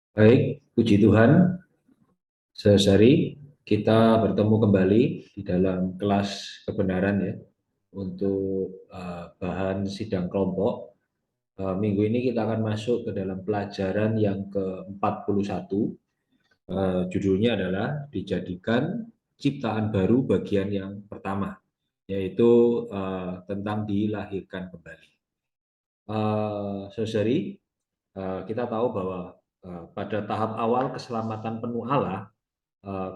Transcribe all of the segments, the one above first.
Baik, puji Tuhan, sehari kita bertemu kembali di dalam kelas kebenaran ya untuk bahan sidang kelompok. Minggu ini kita akan masuk ke dalam pelajaran yang ke-41. Judulnya adalah dijadikan ciptaan baru bagian yang pertama, yaitu tentang dilahirkan kembali. Saudari, kita tahu bahwa pada tahap awal keselamatan penuh Allah,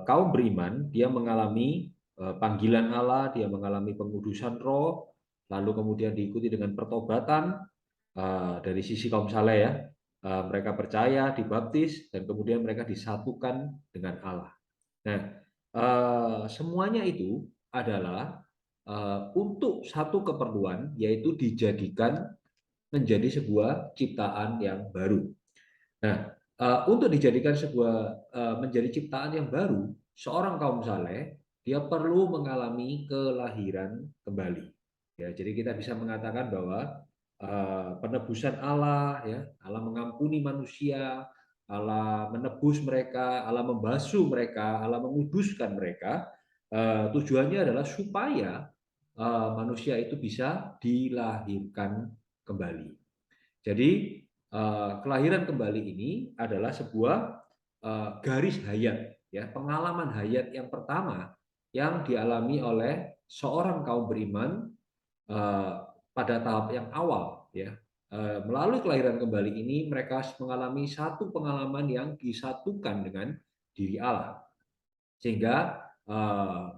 kaum beriman, dia mengalami panggilan Allah, dia mengalami pengudusan roh, lalu kemudian diikuti dengan pertobatan dari sisi kaum saleh ya. Mereka percaya, dibaptis, dan kemudian mereka disatukan dengan Allah. Nah, semuanya itu adalah untuk satu keperluan, yaitu dijadikan menjadi sebuah ciptaan yang baru. Nah, untuk dijadikan menjadi ciptaan yang baru, seorang kaum saleh dia perlu mengalami kelahiran kembali. Ya, jadi kita bisa mengatakan bahwa penebusan Allah, ya, Allah mengampuni manusia, Allah menebus mereka, Allah membasuh mereka, Allah menguduskan mereka. Tujuannya adalah supaya manusia itu bisa dilahirkan kembali. Jadi kelahiran kembali ini adalah sebuah garis hayat, ya, pengalaman hayat yang pertama yang dialami oleh seorang kaum beriman eh, pada tahap yang awal, ya. Melalui kelahiran kembali ini mereka mengalami satu pengalaman yang disatukan dengan diri Allah, sehingga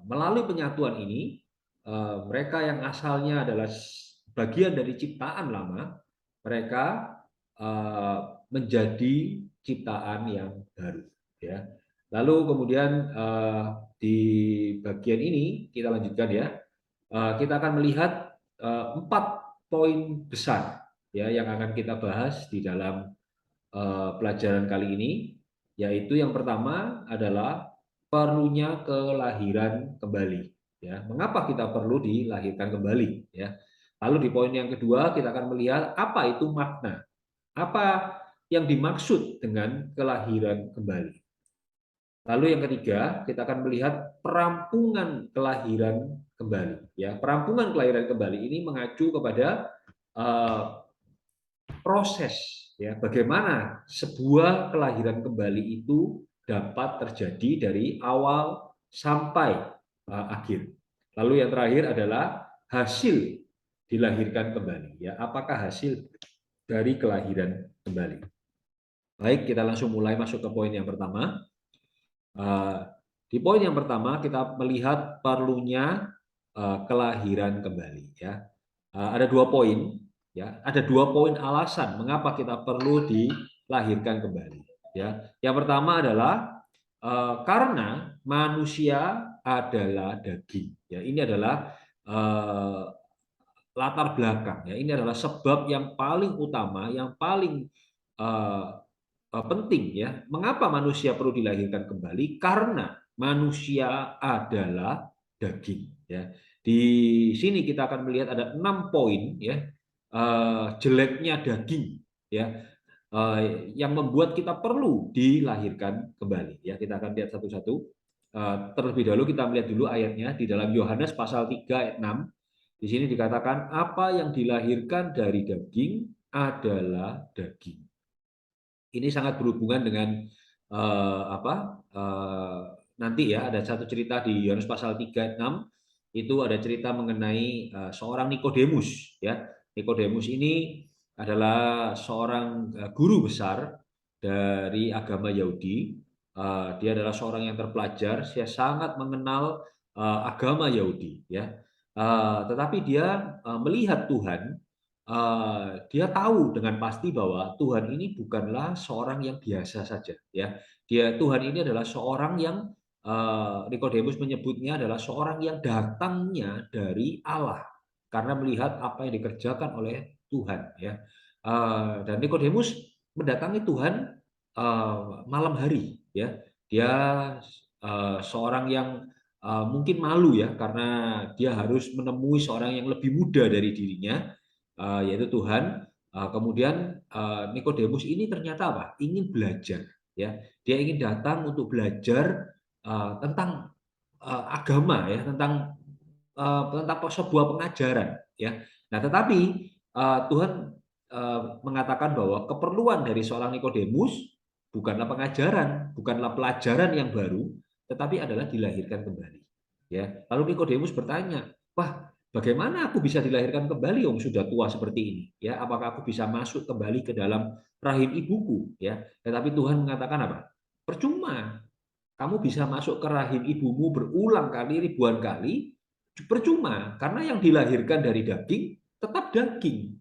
melalui penyatuan ini mereka yang asalnya adalah bagian dari ciptaan lama, mereka menjadi ciptaan yang baru, ya. Lalu kemudian di bagian ini kita lanjutkan ya. Kita akan melihat 4 poin besar ya yang akan kita bahas di dalam pelajaran kali ini, yaitu yang pertama adalah perlunya kelahiran kembali. Ya, mengapa kita perlu dilahirkan kembali? Ya. Lalu di poin yang kedua kita akan melihat apa itu makna, apa yang dimaksud dengan kelahiran kembali. Lalu yang ketiga kita akan melihat perampungan kelahiran kembali. Ya, perampungan kelahiran kembali ini mengacu kepada uh, proses, ya, bagaimana sebuah kelahiran kembali itu dapat terjadi dari awal sampai akhir. Lalu yang terakhir adalah hasil dilahirkan kembali, ya, apakah hasil dari kelahiran kembali. Baik, kita langsung mulai masuk ke poin yang pertama. Di poin yang pertama kita melihat perlunya kelahiran kembali, ya. Ada 2 poin, ya. Ada 2 poin alasan mengapa kita perlu dilahirkan kembali, ya. Yang pertama adalah karena manusia adalah daging, ya. Ini adalah latar belakang, ya. Ini adalah sebab yang paling utama, yang paling eh, penting, ya. Mengapa manusia perlu dilahirkan kembali? Karena manusia adalah daging, ya. Di sini kita akan melihat ada 6 poin, ya, jeleknya daging, ya, yang membuat kita perlu dilahirkan kembali, ya. Kita akan lihat satu-satu. Terlebih dahulu kita melihat dulu ayatnya di dalam Yohanes pasal 3 ayat 6. Di sini dikatakan apa yang dilahirkan dari daging adalah daging. Ini sangat berhubungan dengan nanti, ya, ada satu cerita di Yohanes pasal 3 ayat 6, itu ada cerita mengenai seorang Nikodemus, ya. Nikodemus ini adalah seorang guru besar dari agama Yahudi. Dia adalah seorang yang terpelajar, dia sangat mengenal agama Yahudi, ya. Tetapi dia melihat Tuhan. Dia tahu dengan pasti bahwa Tuhan ini bukanlah seorang yang biasa saja, ya. Tuhan ini adalah seorang yang Nikodemus menyebutnya adalah seorang yang datangnya dari Allah karena melihat apa yang dikerjakan oleh Tuhan, ya. Dan Nikodemus mendatangi Tuhan malam hari, ya. Dia seorang yang mungkin malu, ya, karena dia harus menemui seorang yang lebih muda dari dirinya, yaitu Tuhan. Kemudian Nikodemus ini ternyata apa? Ingin belajar. ya. Dia ingin datang untuk belajar tentang agama, ya, tentang sebuah pengajaran, ya. Nah, tetapi Tuhan mengatakan bahwa keperluan dari seorang Nikodemus bukanlah pengajaran, bukanlah pelajaran yang baru, tetapi adalah dilahirkan kembali. Ya, lalu Nikodemus bertanya, wah, bagaimana aku bisa dilahirkan kembali, Om, sudah tua seperti ini? Ya, apakah aku bisa masuk kembali ke dalam rahim ibuku? Ya, tetapi Tuhan mengatakan apa? Percuma. Kamu bisa masuk ke rahim ibumu berulang kali, ribuan kali, percuma, karena yang dilahirkan dari daging tetap daging.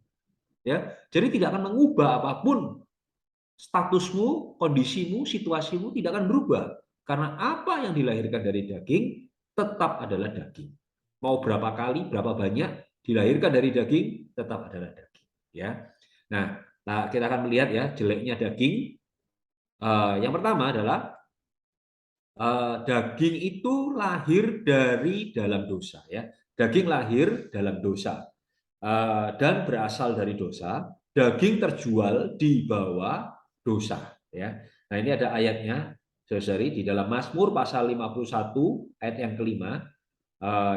Ya, jadi tidak akan mengubah apapun statusmu, kondisimu, situasimu tidak akan berubah. Karena apa yang dilahirkan dari daging tetap adalah daging. Mau berapa kali, berapa banyak dilahirkan dari daging tetap adalah daging. Ya, nah kita akan melihat ya jeleknya daging. Yang pertama adalah daging itu lahir dari dalam dosa, ya. Daging lahir dalam dosa dan berasal dari dosa. Daging terjual di bawah dosa, ya. Nah, ini ada ayatnya, saudari, di dalam Mazmur pasal 51 ayat yang kelima.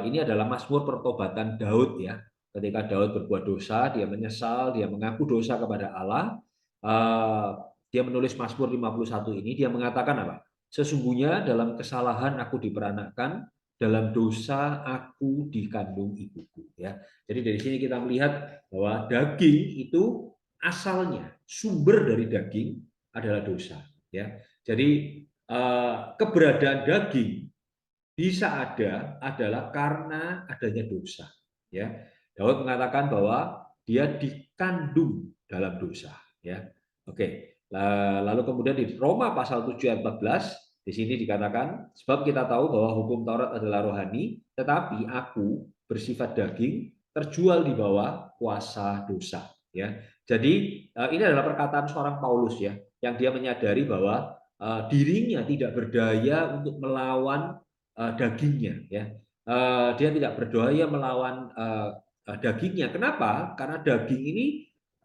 Ini adalah Mazmur pertobatan Daud, ya. Ketika Daud berbuat dosa, dia menyesal, dia mengaku dosa kepada Allah. Eh, Dia menulis Mazmur 51 ini, dia mengatakan apa? Sesungguhnya dalam kesalahan aku diperanakkan, dalam dosa aku dikandung ibuku. Ya, jadi dari sini kita melihat bahwa daging itu asalnya, sumber dari daging adalah dosa. Ya, jadi keberadaan daging bisa ada adalah karena adanya dosa. Ya, Daud mengatakan bahwa dia dikandung dalam dosa. Ya, oke. Lalu kemudian di Roma pasal 7 ayat 14 di sini dikatakan, sebab kita tahu bahwa hukum Taurat adalah rohani, tetapi aku bersifat daging, terjual di bawah kuasa dosa. Ya, jadi ini adalah perkataan seorang Paulus, ya, yang dia menyadari bahwa dirinya tidak berdaya untuk melawan dagingnya, ya. Dia tidak berdaya melawan dagingnya. Kenapa? Karena daging ini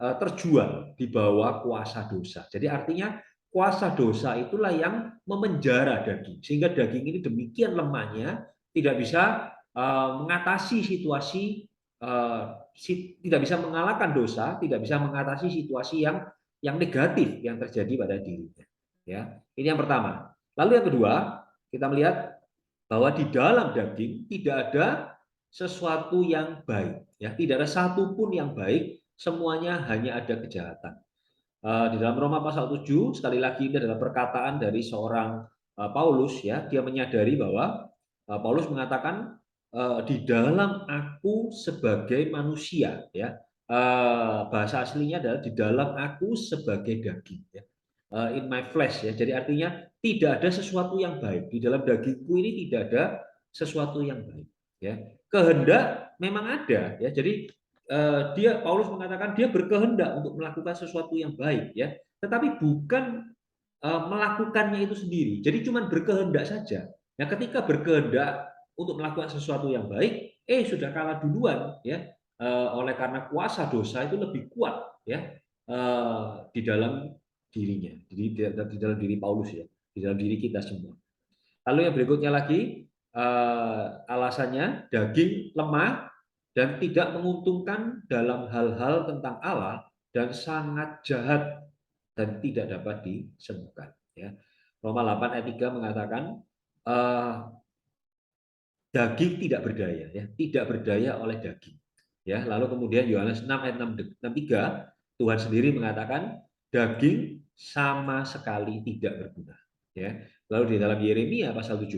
terjual di bawah kuasa dosa. Jadi artinya kuasa dosa itulah yang memenjara daging, sehingga daging ini demikian lemahnya tidak bisa mengatasi situasi, tidak bisa mengalahkan dosa, tidak bisa mengatasi situasi yang negatif yang terjadi pada dirinya. Ya, ini yang pertama. Lalu yang kedua, kita melihat bahwa di dalam daging tidak ada sesuatu yang baik, ya, tidak ada satupun yang baik, semuanya hanya ada kejahatan. Di dalam Roma pasal 7, sekali lagi ini adalah perkataan dari seorang Paulus, ya, dia menyadari bahwa Paulus mengatakan di dalam aku sebagai manusia, ya, bahasa aslinya adalah di dalam aku sebagai daging, ya. In my flesh, ya, jadi artinya tidak ada sesuatu yang baik di dalam dagingku ini, tidak ada sesuatu yang baik, ya. Kehendak memang ada, ya, jadi Paulus mengatakan dia berkehendak untuk melakukan sesuatu yang baik, ya, tetapi bukan melakukannya itu sendiri. Jadi cuma berkehendak saja. Nah, ketika berkehendak untuk melakukan sesuatu yang baik, sudah kalah duluan, ya, oleh karena kuasa dosa itu lebih kuat, ya, di dalam dirinya, di dalam diri Paulus, ya, di dalam diri kita semua. Lalu yang berikutnya lagi, alasannya daging lemah dan tidak menguntungkan dalam hal-hal tentang Allah dan sangat jahat dan tidak dapat disembuhkan. Ya. Roma 8 ayat 3 mengatakan daging tidak berdaya, ya, tidak berdaya oleh daging. Ya, lalu kemudian Yohanes 6 ayat 63 Tuhan sendiri mengatakan daging sama sekali tidak berguna. Ya. Lalu di dalam Yeremia pasal 17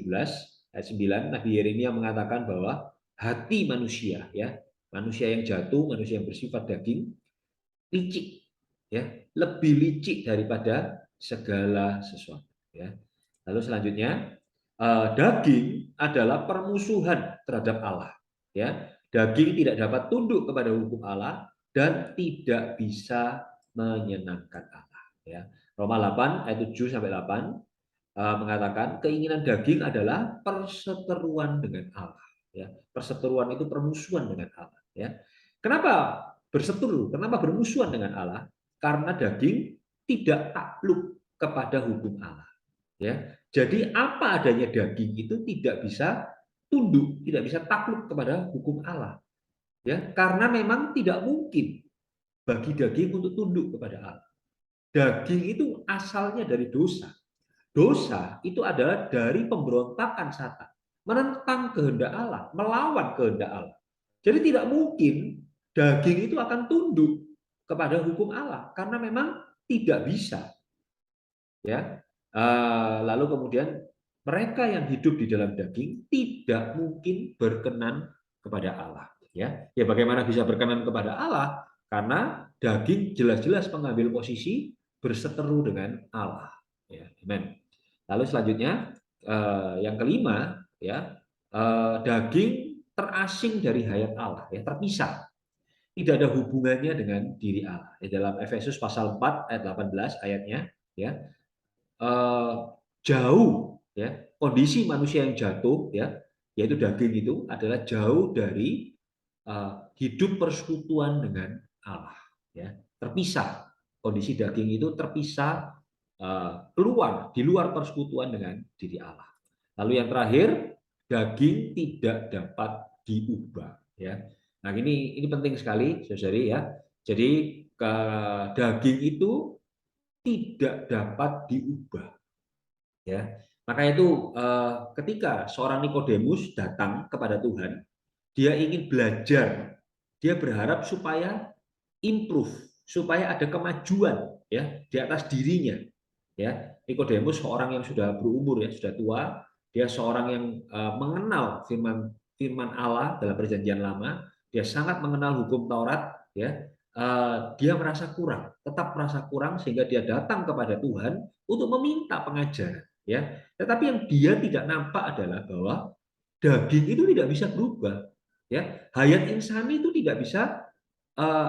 ayat 9 Nabi Yeremia mengatakan bahwa hati manusia, ya, manusia yang jatuh, manusia yang bersifat daging, licik, ya, lebih licik daripada segala sesuatu, ya. Lalu selanjutnya daging adalah permusuhan terhadap Allah, ya. Daging tidak dapat tunduk kepada hukum Allah dan tidak bisa menyenangkan Allah, ya. Roma 8 ayat 7 sampai 8 mengatakan keinginan daging adalah perseteruan dengan Allah, ya. Perseteruan itu permusuhan dengan Allah, ya. Kenapa berseteru? Kenapa bermusuhan dengan Allah? Karena daging tidak takluk kepada hukum Allah. Ya, jadi apa adanya daging itu tidak bisa tunduk, tidak bisa takluk kepada hukum Allah. Ya, karena memang tidak mungkin bagi daging untuk tunduk kepada Allah. Daging itu asalnya dari dosa. Dosa itu adalah dari pemberontakan Satan, menentang kehendak Allah, melawan kehendak Allah. Jadi tidak mungkin daging itu akan tunduk kepada hukum Allah karena memang tidak bisa. Ya, lalu kemudian mereka yang hidup di dalam daging tidak mungkin berkenan kepada Allah. Ya, bagaimana bisa berkenan kepada Allah? Karena daging jelas-jelas mengambil posisi berseteru dengan Allah. Ya, amen. Lalu selanjutnya yang kelima, ya, daging terasing dari hayat Allah, ya, terpisah, tidak ada hubungannya dengan diri Allah. Di dalam Efesus pasal 4 ayat 18 ayatnya, ya, eh, jauh, ya, kondisi manusia yang jatuh, ya, yaitu daging itu adalah jauh dari hidup persekutuan dengan Allah, ya, terpisah. Kondisi daging itu terpisah, keluar di luar persekutuan dengan diri Allah. Lalu yang terakhir, daging tidak dapat diubah, ya. Nah, ini penting sekali, saudari, ya. Jadi daging itu tidak dapat diubah, ya. Maka itu ketika seorang Nikodemus datang kepada Tuhan, dia ingin belajar, dia berharap supaya improve, supaya ada kemajuan, ya, di atas dirinya, ya. Nikodemus seorang yang sudah berumur, ya, sudah tua, dia seorang yang mengenal firman firman Allah dalam perjanjian lama, dia sangat mengenal hukum Taurat, ya. Dia merasa kurang, tetap merasa kurang sehingga dia datang kepada Tuhan untuk meminta pengajaran, ya. Tetapi yang dia tidak nampak adalah bahwa daging itu tidak bisa berubah, ya. Hayat insani itu tidak bisa,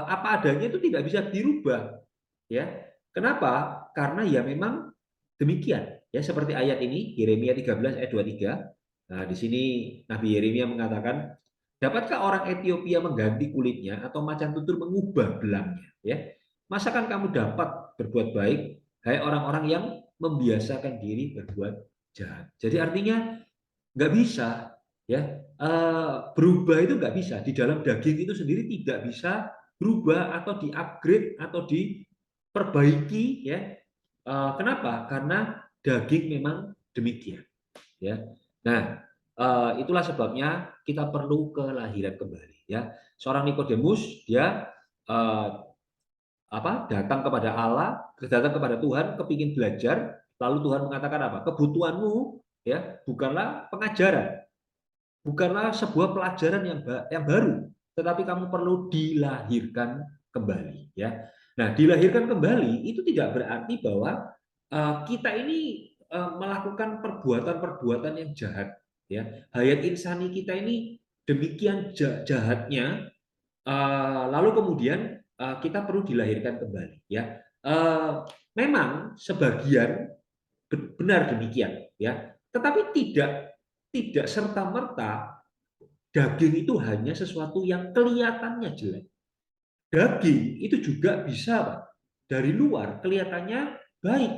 apa adanya itu tidak bisa dirubah, ya. Kenapa? Karena ya memang demikian, ya, seperti ayat ini Yeremia 13 ayat 23. Nah, di sini Nabi Yeremia mengatakan, dapatkah orang Ethiopia mengganti kulitnya atau macan tutul mengubah belangnya, ya? Masakan kamu dapat berbuat baik, hai orang-orang yang membiasakan diri berbuat jahat. Jadi artinya nggak bisa, ya, berubah itu nggak bisa, di dalam daging itu sendiri tidak bisa berubah atau di-upgrade atau diperbaiki, ya. Kenapa? Karena daging memang demikian, ya. Nah, itulah sebabnya kita perlu kelahiran kembali, ya. Seorang Nikodemus, dia eh, datang kepada Allah, datang kepada Tuhan, kepingin belajar, lalu Tuhan mengatakan apa? Kebutuhanmu, ya, bukanlah pengajaran, bukanlah sebuah pelajaran yang baru, tetapi kamu perlu dilahirkan kembali, ya. Nah, dilahirkan kembali itu tidak berarti bahwa kita ini melakukan perbuatan-perbuatan yang jahat, ya. Hayat insani kita ini demikian jahatnya, lalu kemudian kita perlu dilahirkan kembali, ya. Memang sebagian benar demikian, ya, tetapi tidak serta merta daging itu hanya sesuatu yang kelihatannya jelek. Daging itu juga bisa, Pak, dari luar kelihatannya baik,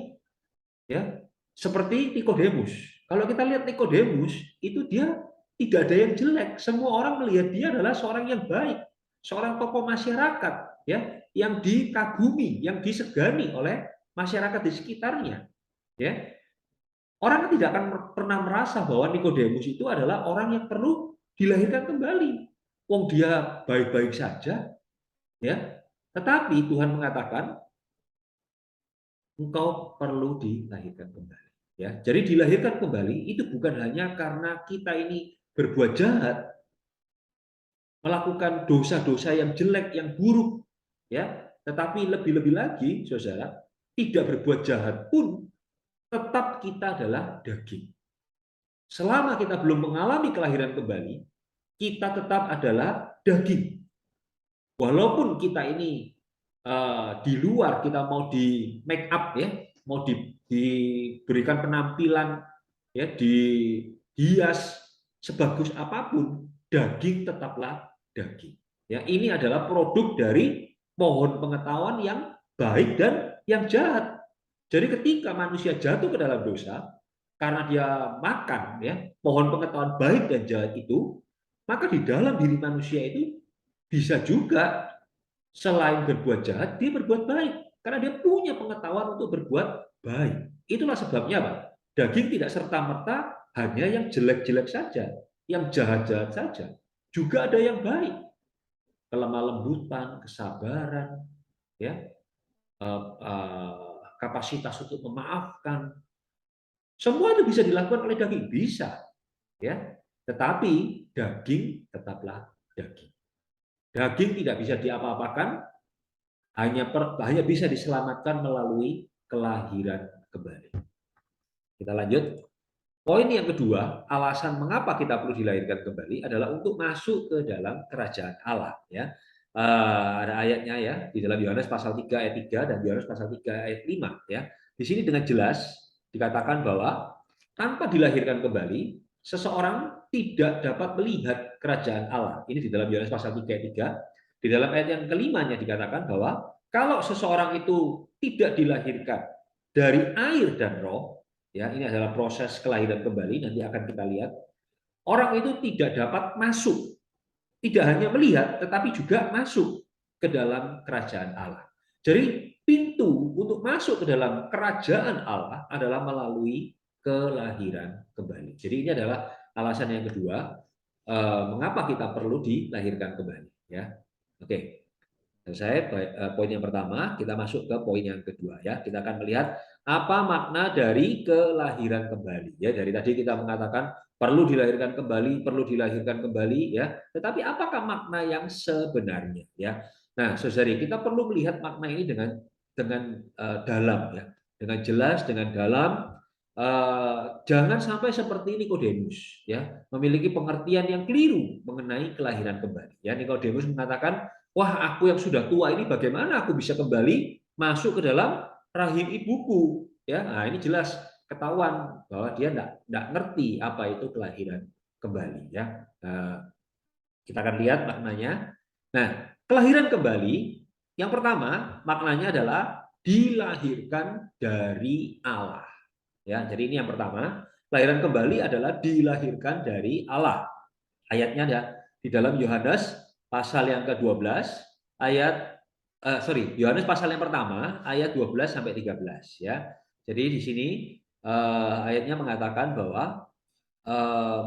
ya. Seperti Nikodemus. Kalau kita lihat Nikodemus, itu dia tidak ada yang jelek. Semua orang melihat dia adalah seorang yang baik, seorang tokoh masyarakat, ya, yang dikagumi, yang disegani oleh masyarakat di sekitarnya, ya. Orang tidak akan pernah merasa bahwa Nikodemus itu adalah orang yang perlu dilahirkan kembali. Wong dia baik-baik saja, ya. Tetapi Tuhan mengatakan engkau perlu dilahirkan kembali, ya. Jadi dilahirkan kembali itu bukan hanya karena kita ini berbuat jahat, melakukan dosa-dosa yang jelek, yang buruk, ya. Tetapi lebih-lebih lagi, Saudara, tidak berbuat jahat pun tetap kita adalah daging. Selama kita belum mengalami kelahiran kembali, kita tetap adalah daging. Walaupun kita ini di luar kita mau di make up, ya, mau diberikan penampilan, ya, dihias sebagus apapun, daging tetaplah daging. Ya, ini adalah produk dari pohon pengetahuan yang baik dan yang jahat. Jadi ketika manusia jatuh ke dalam dosa, karena dia makan ya pohon pengetahuan baik dan jahat itu, maka di dalam diri manusia itu bisa juga selain berbuat jahat, dia berbuat baik. Karena dia punya pengetahuan untuk berbuat baik. Itulah sebabnya, Pak. Daging tidak serta-merta hanya yang jelek-jelek saja, yang jahat-jahat saja. Juga ada yang baik. Kelemah lembutan, kesabaran, ya, kapasitas untuk memaafkan. Semua itu bisa dilakukan oleh daging, bisa, ya. Tetapi daging tetaplah daging. Daging tidak bisa diapa-apakan, hanya bisa diselamatkan melalui kelahiran kembali. Kita lanjut. Poin yang kedua, alasan mengapa kita perlu dilahirkan kembali adalah untuk masuk ke dalam kerajaan Allah. Ya, ada ayatnya ya di dalam Yohanes pasal 3 ayat 3 dan Yohanes pasal 3 ayat 5. Ya, di sini dengan jelas dikatakan bahwa tanpa dilahirkan kembali, seseorang tidak dapat melihat kerajaan Allah. Ini di dalam Yohanes pasal 3 ayat 3. Di dalam ayat yang kelimanya dikatakan bahwa kalau seseorang itu tidak dilahirkan dari air dan roh, ya ini adalah proses kelahiran kembali, nanti akan kita lihat, orang itu tidak dapat masuk, tidak hanya melihat tetapi juga masuk ke dalam kerajaan Allah. Jadi pintu untuk masuk ke dalam kerajaan Allah adalah melalui kelahiran kembali. Jadi ini adalah alasan yang kedua, mengapa kita perlu dilahirkan kembali, ya. Oke. Selesai poin yang pertama, kita masuk ke poin yang kedua ya. Kita akan melihat apa makna dari kelahiran kembali ya. Dari tadi kita mengatakan perlu dilahirkan kembali ya. Tetapi apakah makna yang sebenarnya ya? Nah, saudari, kita perlu melihat makna ini dengan dalam ya. Dengan jelas, dengan dalam. Jangan sampai seperti Nikodemus ya, memiliki pengertian yang keliru mengenai kelahiran kembali. Ya, Nikodemus mengatakan, wah, aku yang sudah tua ini bagaimana aku bisa kembali masuk ke dalam rahim ibuku? Ya, nah ini jelas ketahuan bahwa dia tidak ngerti apa itu kelahiran kembali. Ya, kita akan lihat maknanya. Nah, kelahiran kembali yang pertama maknanya adalah dilahirkan dari Allah. Ya, jadi ini yang pertama. Kelahiran kembali adalah dilahirkan dari Allah. Ayatnya ada di dalam Yohanes pasal yang ke-12 ayat Yohanes pasal yang pertama ayat 12 sampai 13 ya. Jadi di sini ayatnya mengatakan bahwa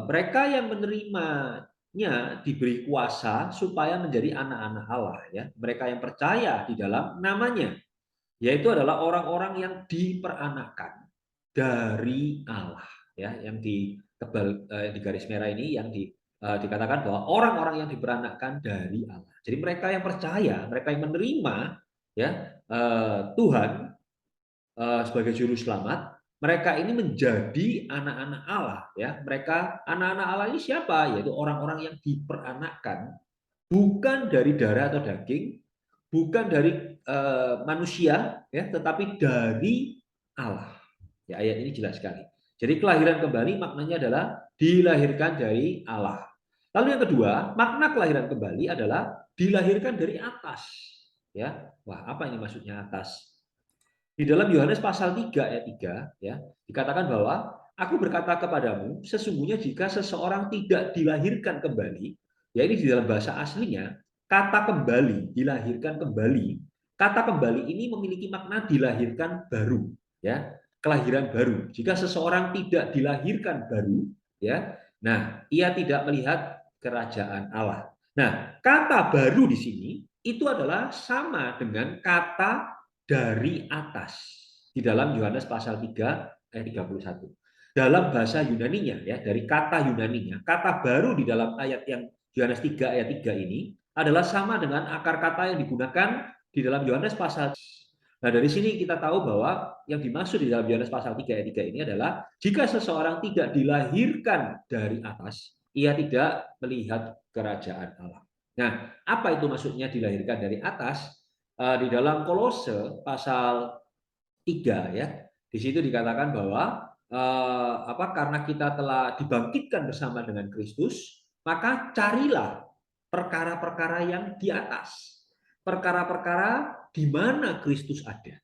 mereka yang menerimanya diberi kuasa supaya menjadi anak-anak Allah ya. Mereka yang percaya di dalam namanya, yaitu adalah orang-orang yang diperanakkan dari Allah ya, yang di garis merah ini yang dikatakan bahwa orang-orang yang diperanakkan dari Allah. Jadi mereka yang percaya, mereka yang menerima ya Tuhan sebagai juru selamat, mereka ini menjadi anak-anak Allah ya. Mereka anak-anak Allah ini siapa? Yaitu orang-orang yang diperanakkan bukan dari darah atau daging, bukan dari manusia ya, tetapi dari Allah. Ya, ayat ini jelas sekali. Jadi kelahiran kembali maknanya adalah dilahirkan dari Allah. Lalu yang kedua, makna kelahiran kembali adalah dilahirkan dari atas. Ya, wah apa ini maksudnya atas? Di dalam Yohanes pasal 3 ayat 3 ya, dikatakan bahwa aku berkata kepadamu, sesungguhnya jika seseorang tidak dilahirkan kembali, ya ini di dalam bahasa aslinya, kata kembali, dilahirkan kembali, kata kembali ini memiliki makna dilahirkan baru, ya, kelahiran baru. Jika seseorang tidak dilahirkan baru, ya, nah, ia tidak melihat kerajaan Allah. Nah, kata baru di sini itu adalah sama dengan kata dari atas di dalam Yohanes pasal 3 ayat 31. Dalam bahasa Yunaninya ya, dari kata Yunaninya, kata baru di dalam ayat yang Yohanes 3 ayat 3 ini adalah sama dengan akar kata yang digunakan di dalam Yohanes pasal. Nah, dari sini kita tahu bahwa yang dimaksud di dalam Yohanes pasal 3 ayat 3 ini adalah jika seseorang tidak dilahirkan dari atas, ia tidak melihat kerajaan Allah. Nah, apa itu maksudnya dilahirkan dari atas? Di dalam Kolose pasal 3 ya. Di situ dikatakan bahwa karena kita telah dibangkitkan bersama dengan Kristus, maka carilah perkara-perkara yang di atas. Perkara-perkara di mana Kristus ada.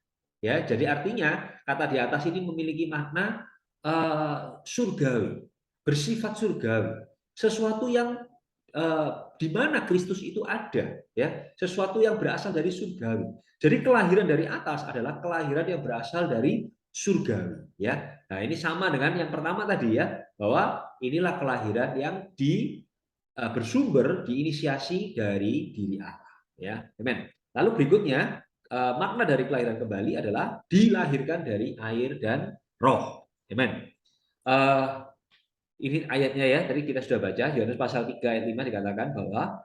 Ya, jadi artinya kata di atas ini memiliki makna surgawi, bersifat surgawi, sesuatu yang di mana Kristus itu ada, ya, sesuatu yang berasal dari surgawi. Jadi kelahiran dari atas adalah kelahiran yang berasal dari surgawi, ya. Nah, ini sama dengan yang pertama tadi ya, bahwa inilah kelahiran yang bersumber diinisiasi dari diri Allah, ya. Amen. Lalu berikutnya makna dari kelahiran kembali adalah dilahirkan dari air dan roh. Amen. Ini ayatnya ya, tadi kita sudah baca, Yohanes pasal 3 ayat 5 dikatakan bahwa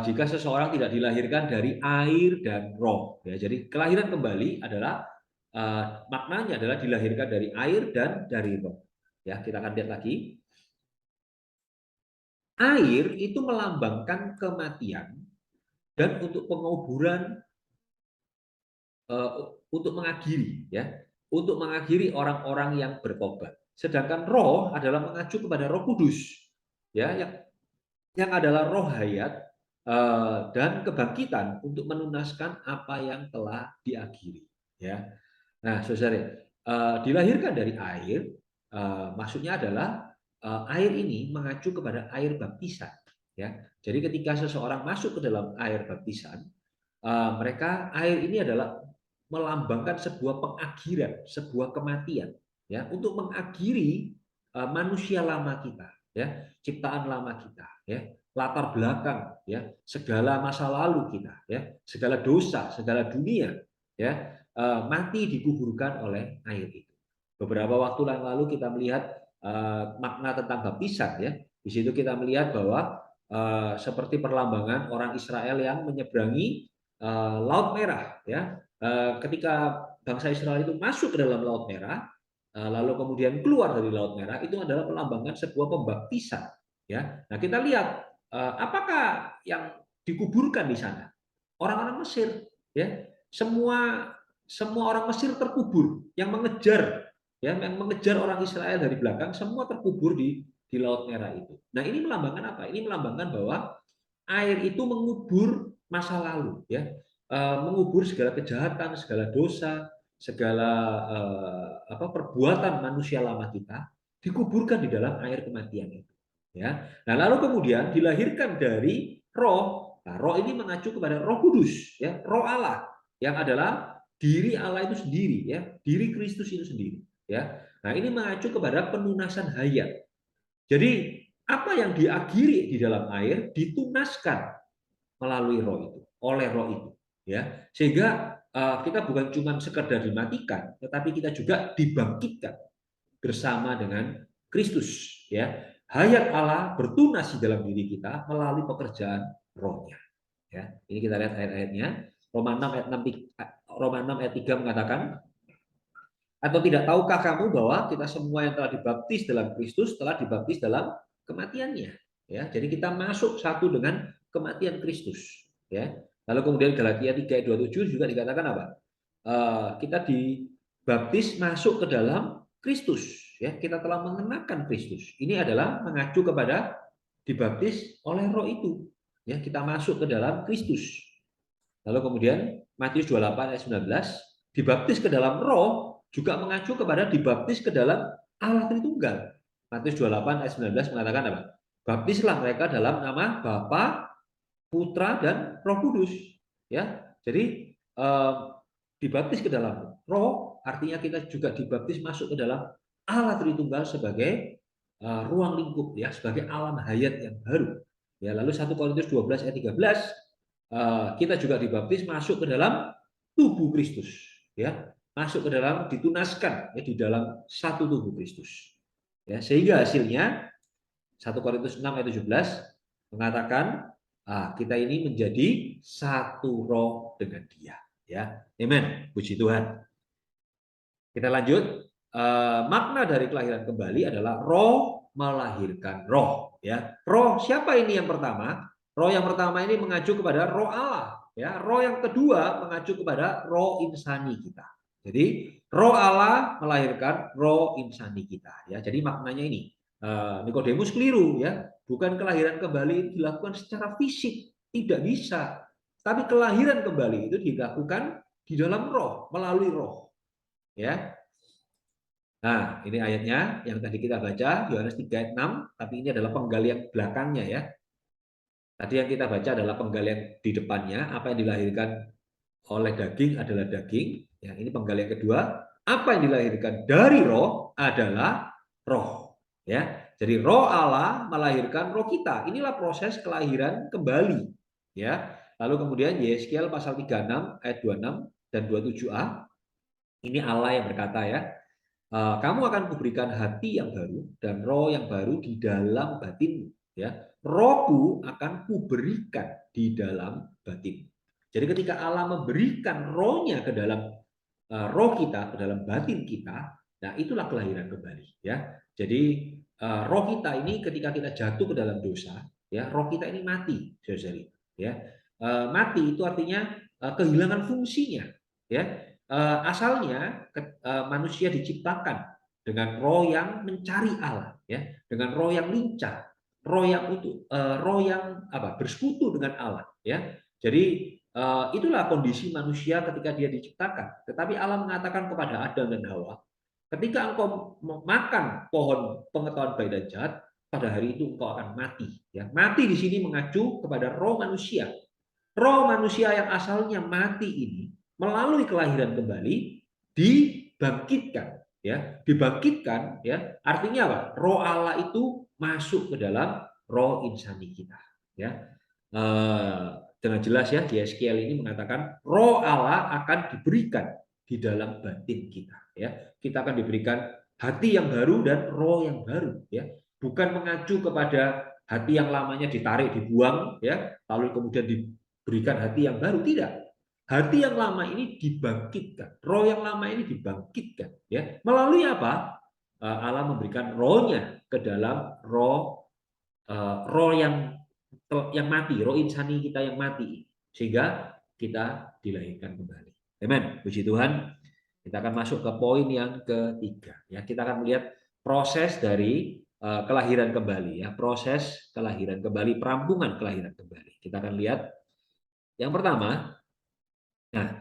jika seseorang tidak dilahirkan dari air dan roh, ya, jadi kelahiran kembali adalah maknanya adalah dilahirkan dari air dan dari roh. Ya, kita akan lihat lagi. Air itu melambangkan kematian dan untuk penguburan, untuk mengakhiri, ya, untuk mengakhiri orang-orang yang bertobat. Sedangkan roh adalah mengacu kepada Roh Kudus, ya, yang adalah roh hayat dan kebangkitan untuk menunaskan apa yang telah diakhiri. Ya, nah, saudara, dilahirkan dari air, maksudnya adalah air ini mengacu kepada air baptisan. Ya, jadi ketika seseorang masuk ke dalam air baptisan, mereka air ini adalah melambangkan sebuah pengakhiran, sebuah kematian, ya, untuk mengakhiri manusia lama kita, ya, ciptaan lama kita, ya, latar belakang, ya, segala masa lalu kita, ya, segala dosa, segala dunia, ya, mati dikuburkan oleh air itu. Beberapa waktu yang lalu kita melihat makna tentang baptisan, ya. Di situ kita melihat bahwa seperti perlambangan orang Israel yang menyeberangi Laut Merah, ya. Ketika bangsa Israel itu masuk ke dalam Laut Merah, lalu kemudian keluar dari Laut Merah, itu adalah melambangkan sebuah pembaptisan, ya. Nah, kita lihat apakah yang dikuburkan di sana orang-orang Mesir, ya. Semua orang Mesir terkubur, yang mengejar, ya, yang mengejar orang Israel dari belakang, semua terkubur di Laut Merah itu. Nah, ini melambangkan apa? Ini melambangkan bahwa air itu mengubur masa lalu, ya, mengubur segala kejahatan, segala dosa, segala perbuatan manusia lama kita dikuburkan di dalam air kematian itu, ya. Nah, lalu kemudian dilahirkan dari roh. Nah, roh ini mengacu kepada Roh Kudus, ya, Roh Allah yang adalah diri Allah itu sendiri, ya, diri Kristus itu sendiri, ya. Nah, ini mengacu kepada penunasan hayat. Jadi apa yang diakhiri di dalam air ditunaskan melalui roh itu, oleh roh itu, ya. Sehingga kita bukan cuma sekedar dimatikan, tetapi kita juga dibangkitkan bersama dengan Kristus, ya. Hayat Allah bertunas di dalam diri kita melalui pekerjaan rohnya, ya. Ini kita lihat ayat-ayatnya. Roma 6 ayat 6, Roma 6 ayat 3 mengatakan, atau tidak tahukah kamu bahwa kita semua yang telah dibaptis dalam Kristus telah dibaptis dalam kematiannya, ya. Jadi kita masuk satu dengan kematian Kristus, ya. Lalu kemudian Galatia 3 ayat 27 juga dikatakan apa? Kita dibaptis masuk ke dalam Kristus, ya. Kita telah mengenakan Kristus. Ini adalah mengacu kepada dibaptis oleh Roh itu, ya. Kita masuk ke dalam Kristus. Lalu kemudian Matius 28 ayat 19, dibaptis ke dalam Roh juga mengacu kepada dibaptis ke dalam Allah Tritunggal. Matius 28 ayat 19 mengatakan apa? Baptislah mereka dalam nama Bapa, Putra, dan Roh Kudus. Ya, jadi dibaptis ke dalam Roh artinya kita juga dibaptis masuk ke dalam Allah Tritunggal sebagai ruang lingkup, ya, sebagai alam hayat yang baru. Ya, lalu 1 Korintus 12 ayat 13, kita juga dibaptis masuk ke dalam tubuh Kristus, ya, masuk ke dalam, ditunaskan, ya, di dalam satu tubuh Kristus, ya, sehingga hasilnya 1 Korintus 6 ayat 17 mengatakan kita ini menjadi satu roh dengan Dia, ya. Amen. Puji Tuhan. Kita lanjut. Makna dari kelahiran kembali adalah roh melahirkan roh, ya. Roh siapa ini yang pertama? Roh yang pertama ini mengacu kepada roh Allah, ya. Roh yang kedua mengacu kepada roh insani kita. Jadi roh Allah melahirkan roh insani kita, ya. Jadi maknanya ini, Nikodemus keliru, ya. Bukan kelahiran kembali dilakukan secara fisik, tidak bisa. Tapi kelahiran kembali itu dilakukan di dalam roh, melalui roh. ya. Nah, ini ayatnya yang tadi kita baca, Yohanes 3 ayat 6, tapi ini adalah penggalian belakangnya ya. Tadi yang kita baca adalah penggalian di depannya, apa yang dilahirkan oleh daging adalah daging. Ya, ini penggalian kedua, apa yang dilahirkan dari roh adalah roh. Ya, jadi roh Allah melahirkan roh kita. Inilah proses kelahiran kembali. Ya, lalu kemudian Yeskiel pasal 36 ayat 26 dan 27a, ini Allah yang berkata ya, kamu akan kuberikan hati yang baru dan roh yang baru di dalam batinmu. Ya, rohku akan kuberikan di dalam batin. Jadi ketika Allah memberikan rohnya ke dalam roh kita, ke dalam batin kita, nah itulah kelahiran kembali. Ya, jadi roh kita ini ketika kita jatuh ke dalam dosa, ya roh kita ini mati, saudara. Ya, mati itu artinya kehilangan fungsinya. Ya, asalnya manusia diciptakan dengan roh yang mencari Allah, ya, dengan roh yang lincah, roh yang roh yang bersekutu dengan Allah, ya. Jadi itulah kondisi manusia ketika dia diciptakan. Tetapi Allah mengatakan kepada Adam dan Hawa, ketika engkau makan pohon pengetahuan baik dan jahat, pada hari itu engkau akan mati. Ya, mati di sini mengacu kepada roh manusia. Roh manusia yang asalnya mati ini melalui kelahiran kembali dibangkitkan, ya, dibangkitkan, ya. Artinya apa? Roh Allah itu masuk ke dalam roh insani kita, ya. Dengan jelas ya, di SQL ini mengatakan roh Allah akan diberikan di dalam batin kita, ya. Kita akan diberikan hati yang baru dan roh yang baru, ya. Bukan mengacu kepada hati yang lamanya ditarik, dibuang, ya, lalu kemudian diberikan hati yang baru, tidak. Hati yang lama ini dibangkitkan, roh yang lama ini dibangkitkan, ya. Melalui apa? Allah memberikan rohnya ke dalam roh yang mati, roh insani kita yang mati, sehingga kita dilahirkan kembali. Amen. Puji Tuhan. Kita akan masuk ke poin yang ketiga. Ya, kita akan melihat proses dari kelahiran kembali. Ya, proses kelahiran kembali, perampungan kelahiran kembali. Kita akan lihat yang pertama. Nah,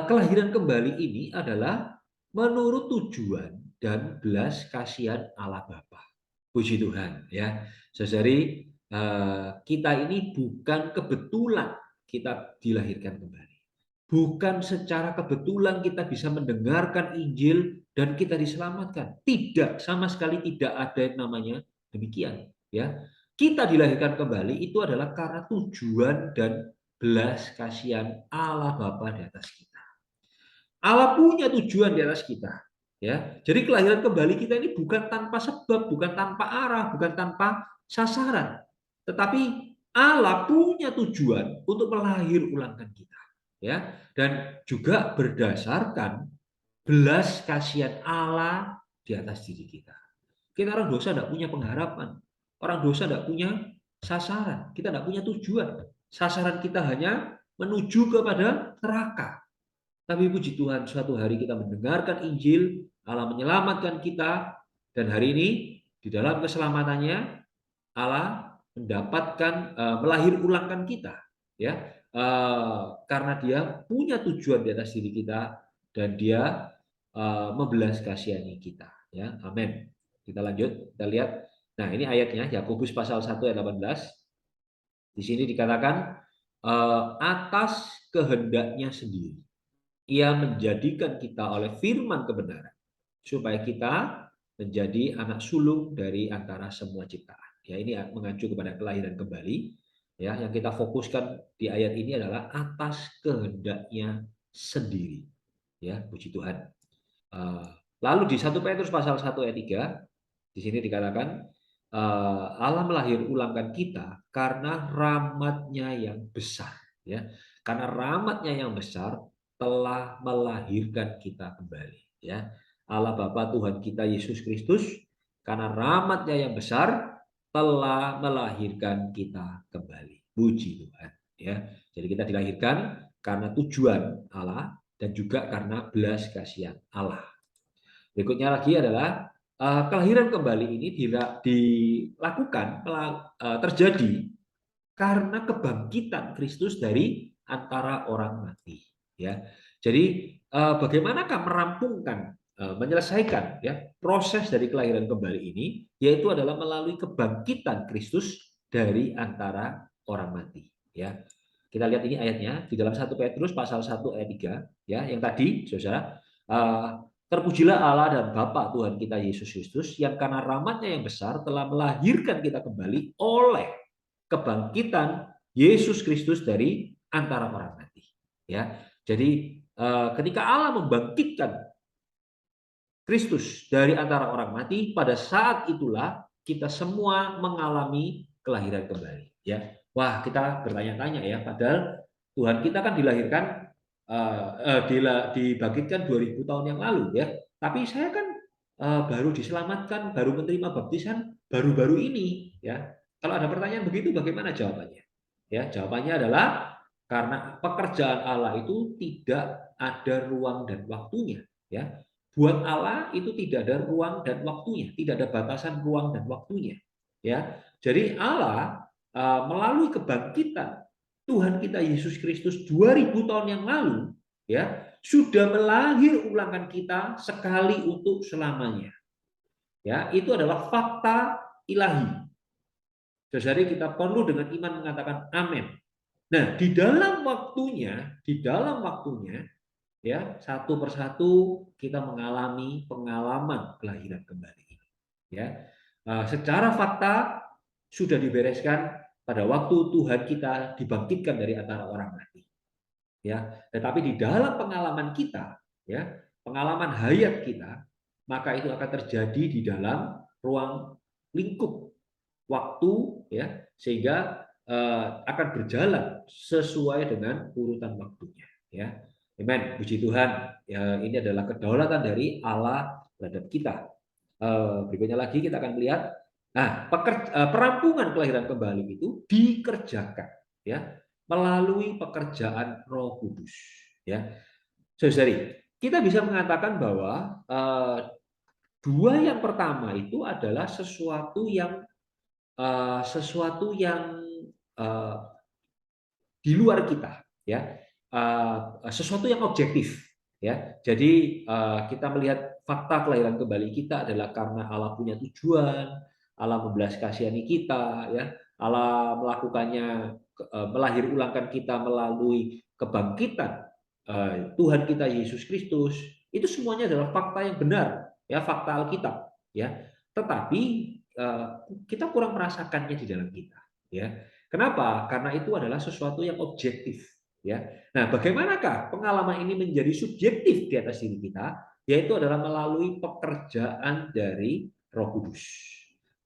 kelahiran kembali ini adalah menurut tujuan dan belas kasihan Allah Bapa. Puji Tuhan, ya. Saudari, kita ini bukan kebetulan kita dilahirkan kembali. Bukan secara kebetulan kita bisa mendengarkan Injil dan kita diselamatkan. Tidak, sama sekali tidak ada yang namanya demikian, ya. Kita dilahirkan kembali itu adalah karena tujuan dan belas kasihan Allah Bapa di atas kita. Allah punya tujuan di atas kita, ya. Jadi kelahiran kembali kita ini bukan tanpa sebab, bukan tanpa arah, bukan tanpa sasaran, tetapi Allah punya tujuan untuk melahir ulangkan kita, ya. Dan juga berdasarkan belas kasihan Allah di atas diri kita. Kita orang dosa tidak punya pengharapan, orang dosa tidak punya sasaran, kita tidak punya tujuan. Sasaran kita hanya menuju kepada neraka. Tapi puji Tuhan, suatu hari kita mendengarkan Injil, Allah menyelamatkan kita, dan hari ini di dalam keselamatannya Allah mendapatkan melahir ulangkan kita, ya, karena Dia punya tujuan di atas diri kita dan Dia membelas kasihani kita, ya. Amin. Kita lanjut, kita lihat. Nah, ini ayatnya Yakobus pasal 1 ayat 18. Di sini dikatakan atas kehendaknya sendiri Ia menjadikan kita oleh firman kebenaran, supaya kita menjadi anak sulung dari antara semua ciptaan. Ya, ini mengacu kepada kelahiran kembali. Ya, yang kita fokuskan di ayat ini adalah atas kehendaknya sendiri. Ya, puji Tuhan. Lalu di 1 Petrus pasal 1 ayat 3, di sini dikatakan Allah melahir ulangkan kita karena rahmatnya yang besar. Ya, karena rahmatnya yang besar telah melahirkan kita kembali. Ya, Allah Bapa Tuhan kita Yesus Kristus karena rahmatnya yang besar telah melahirkan kita kembali. Puji Tuhan. Ya, jadi kita dilahirkan karena tujuan Allah dan juga karena belas kasihan Allah. Berikutnya lagi adalah kelahiran kembali ini dilakukan terjadi karena kebangkitan Kristus dari antara orang mati. Ya, jadi bagaimanakah merampungkan, menyelesaikan ya proses dari kelahiran kembali ini, yaitu adalah melalui kebangkitan Kristus dari antara orang mati. Ya, kita lihat ini ayatnya di dalam 1 Petrus pasal 1 ayat 3 ya, yang tadi Saudara, terpujilah Allah dan Bapa Tuhan kita Yesus Kristus yang karena rahmat-Nya yang besar telah melahirkan kita kembali oleh kebangkitan Yesus Kristus dari antara orang mati. Ya, jadi ketika Allah membangkitkan Kristus dari antara orang mati, pada saat itulah kita semua mengalami kelahiran kembali. Ya, wah kita bertanya-tanya ya, padahal Tuhan kita kan dilahirkan, dibangkitkan 2000 tahun yang lalu ya. Tapi saya kan baru diselamatkan, baru menerima baptisan baru-baru ini ya. Kalau ada pertanyaan begitu, bagaimana jawabannya? Ya, jawabannya adalah karena pekerjaan Allah itu tidak ada ruang dan waktunya. Ya, buat Allah itu tidak ada ruang dan waktunya, tidak ada batasan ruang dan waktunya. Ya, jadi Allah melalui kebangkitan Tuhan kita Yesus Kristus 2000 tahun yang lalu, ya sudah melahir ulangkan kita sekali untuk selamanya. Ya, itu adalah fakta ilahi. Jadi kita perlu dengan iman mengatakan amin. Nah, di dalam waktunya ya satu persatu kita mengalami pengalaman kelahiran kembali ini. Ya, secara fakta sudah dibereskan pada waktu Tuhan kita dibangkitkan dari antara orang mati. Ya, tetapi di dalam pengalaman kita, ya pengalaman hayat kita, maka itu akan terjadi di dalam ruang lingkup waktu, ya sehingga akan berjalan sesuai dengan urutan waktunya. Ya, amen. Puji Tuhan. Ya, ini adalah kedaulatan dari Allah terhadap kita. Berikutnya lagi kita akan melihat, nah perampungan kelahiran kembali itu dikerjakan, ya melalui pekerjaan Roh Kudus. Ya, saudari, kita bisa mengatakan bahwa dua yang pertama itu adalah sesuatu yang di luar kita, ya sesuatu yang objektif, ya. Jadi kita melihat fakta kelahiran kembali kita adalah karena Allah punya tujuan, Allah membelas kasihani kita, ya Allah melakukannya, melahir ulangkan kita melalui kebangkitan Tuhan kita Yesus Kristus. Itu semuanya adalah fakta yang benar, ya fakta Alkitab, ya. Tetapi kita kurang merasakannya di dalam kita, ya. Kenapa? Karena itu adalah sesuatu yang objektif, ya. Nah, bagaimanakah pengalaman ini menjadi subjektif di atas diri kita? Yaitu adalah melalui pekerjaan dari Roh Kudus.